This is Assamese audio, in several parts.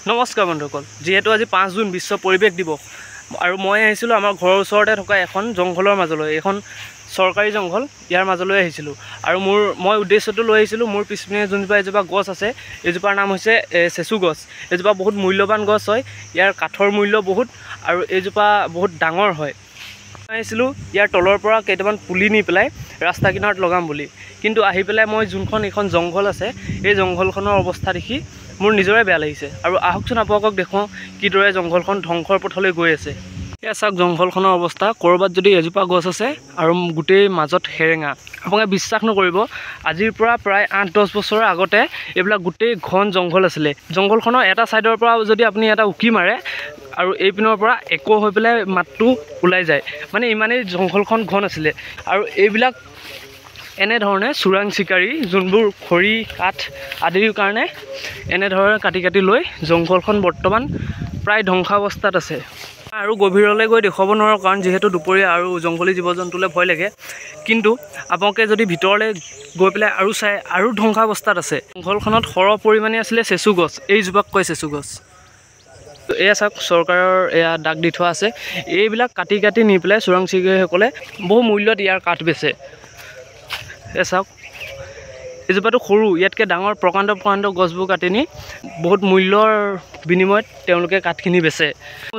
নমস্কাৰ বন্ধুসকল, যিহেতু আজি 5 জুন বিশ্ব পৰিৱেশ দিৱস আৰু মই আহিছিলোঁ আমাৰ ঘৰৰ ওচৰতে থকা এখন জংঘলৰ মাজলৈ। এখন চৰকাৰী জংঘল, ইয়াৰ মাজলৈ আহিছিলোঁ আৰু মই উদ্দেশ্যটো লৈ আহিছিলোঁ। মোৰ পিছপিনে যোনজোপা এজোপা গছ আছে, এইজোপাৰ নাম হৈছে চেচু গছ। এইজোপা বহুত মূল্যৱান গছ হয়, ইয়াৰ কাঠৰ মূল্য বহুত আৰু এইজোপা বহুত ডাঙৰ হয়। মই আহিছিলোঁ ইয়াৰ তলৰ পৰা কেইটামান পুলি নি পেলাই ৰাস্তা কিনাৰত লগাম বুলি, কিন্তু আহি পেলাই মই যোনখন এইখন জংঘল আছে, এই জংঘলখনৰ অৱস্থা দেখি মোৰ নিজৰে বেয়া লাগিছে। আৰু আহকচোন আপোনালোকক দেখুৱাওঁ কিদৰে জংঘলখন ধ্বংসৰ পথলৈ গৈ আছে। এয়া চাওক জংঘলখনৰ অৱস্থা। ক'ৰবাত যদি এজোপা গছ আছে আৰু গোটেই মাজত সেৰেঙা। আপোনালোকে বিশ্বাস নকৰিব, আজিৰ পৰা প্ৰায় 8-10 বছৰৰ আগতে এইবিলাক গোটেই ঘন জংঘল আছিলে। জংঘলখনৰ এটা ছাইডৰ পৰা যদি আপুনি এটা উকি মাৰে আৰু এইপিনৰ পৰা একো হৈ পেলাই মাতটো ওলাই যায়, মানে ইমানেই জংঘলখন ঘন আছিলে। আৰু এইবিলাক এনেধৰণে চোৰাং চিকাৰী যোনবোৰ খৰি কাঠ আদিৰ কাৰণে এনেধৰণে কাটি কাটি লৈ জংঘলখন বৰ্তমান প্ৰায় ধ্বংসাৱস্থাত আছে। আৰু গভীৰলৈ গৈ দেখুৱাব নোৱাৰোঁ, কাৰণ যিহেতু দুপৰীয়া আৰু জংঘলী জীৱ জন্তুলৈ ভয় লাগে। কিন্তু আপোনালোকে যদি ভিতৰলৈ গৈ পেলাই আৰু চাই, আৰু ধ্বংসাৱস্থাত আছে। জংঘলখনত সৰহ পৰিমাণে আছিলে চেচু গছ, এইজোপাক কয় চেচু গছ। এয়া চাওক চৰকাৰৰ এয়া দাগ দি থোৱা আছে। এইবিলাক কাটি কাটি নি পেলাই চোৰাং চিকাৰীসকলে বহু মূল্যত ইয়াৰ কাঠ বেচে। এয়া চাওক এইজোপাটো সৰু, ইয়াতকৈ ডাঙৰ প্ৰকাণ্ড প্ৰকাণ্ড গছবোৰ কাটি নি বহুত মূল্যৰ বিনিময়ত তেওঁলোকে কাঠখিনি বেচে।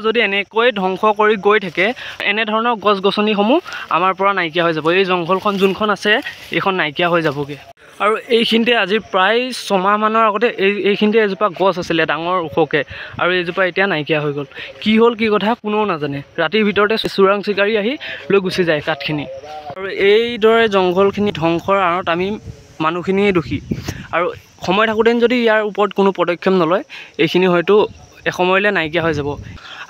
যদি এনেকৈ ধ্বংস কৰি গৈ থাকে, এনেধৰণৰ গছ গছনিসমূহ আমাৰ পৰা নাইকিয়া হৈ যাব। এই জংঘলখন যোনখন আছে, এইখন নাইকিয়া হৈ যাবগৈ। আৰু এইখিনিতে আজি প্ৰায় 6 মাহমানৰ আগতে এইখিনিতে এজোপা গছ আছিলে ডাঙৰ ওখকৈ, আৰু এইজোপা এতিয়া নাইকিয়া হৈ গ'ল। কি হ'ল কি কথা কোনেও নাজানে। ৰাতিৰ ভিতৰতে চোৰাং চিকাৰী আহি লৈ গুচি যায় কাঠখিনি। আৰু এইদৰে জংঘলখিনি ধ্বংসৰ আঁৰত আমি মানুহখিনিয়ে দোষী। আৰু সময় থাকোঁতে যদি ইয়াৰ ওপৰত কোনো পদক্ষেপ নলয়, এইখিনি হয়তো এসময়লৈ নাইকিয়া হৈ যাব।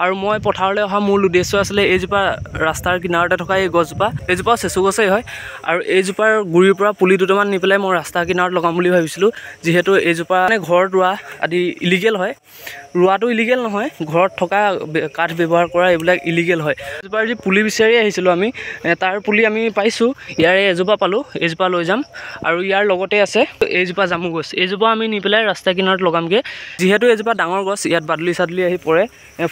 আৰু মই পথাৰলৈ অহা মূল উদ্দেশ্য আছিলে এইজোপা ৰাস্তাৰ কিনাৰতে থকা এই গছজোপা। এইজোপাও চেচু গছেই হয়, আৰু এইজোপাৰ গুৰিৰ পৰা পুলি দুটামান নি পেলাই মই ৰাস্তাৰ কিনাৰত লগাম বুলি ভাবিছিলোঁ। যিহেতু এইজোপা মানে ঘৰত ৰোৱা আদি ইলিগেল হয়। ৰোৱাটো ইলিগেল নহয়, ঘৰত থকা কাঠ ব্যৱহাৰ কৰা এইবিলাক ইলিগেল হয়। এইজোপাৰ যি পুলি বিচাৰি আহিছিলোঁ আমি, তাৰ পুলি আমি পাইছোঁ। ইয়াৰে এজোপা পালোঁ, এইজোপা লৈ যাম। আৰু ইয়াৰ লগতে আছে এইজোপা জামু গছ। এইজোপা আমি নি পেলাই ৰাস্তা কিনাৰত লগামগৈ। যিহেতু এইজোপা ডাঙৰ গছ, ইয়াত বাদুলি চাদুলি আহি পৰে,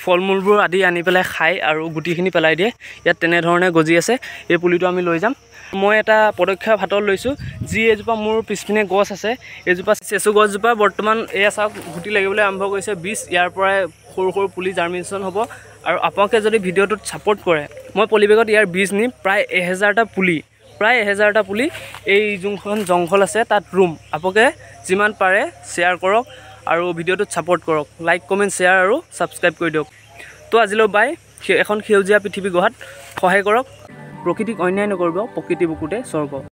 ফল মূলবোৰ আদি আনি পেলাই খায় আৰু গুটিখিনি পেলাই দিয়ে। ইয়াত তেনেধৰণে গজি আছে। এই পুলিটো আমি লৈ যাম। মই এটা পদক্ষেপ হাতত লৈছোঁ। যি এজোপা মোৰ পিছপিনে গছ আছে, এইজোপা চেচু গছজোপা বৰ্তমান এয়া চাওক গুটি লাগিবলৈ আৰম্ভ কৰিছে। বীজ ইয়াৰ পৰাই সৰু সৰু পুলি জাৰ্মিনেশ্যন হ'ব। আৰু আপোনালোকে যদি ভিডিঅ'টোত ছাপোৰ্ট কৰে, মই পলিবেগত ইয়াৰ বীজ নি প্ৰায় 1000টা পুলি এই যোনখন জংঘল আছে তাত ৰুম। আপোনালোকে যিমান পাৰে শ্বেয়াৰ কৰক আৰু ভিডিঅ'টোত ছাপোৰ্ট কৰক। লাইক কমেণ্ট শ্বেয়াৰ আৰু ছাবস্ক্ৰাইব কৰি দিয়ক। তো আজিলৈ বাই। এখন সেউজীয়া পৃথিৱী গঢ়াত সহায় কৰক। প্ৰকৃতিক অন্যায় নকৰিব, প্ৰকৃতি বুকুতে স্বৰ্গ।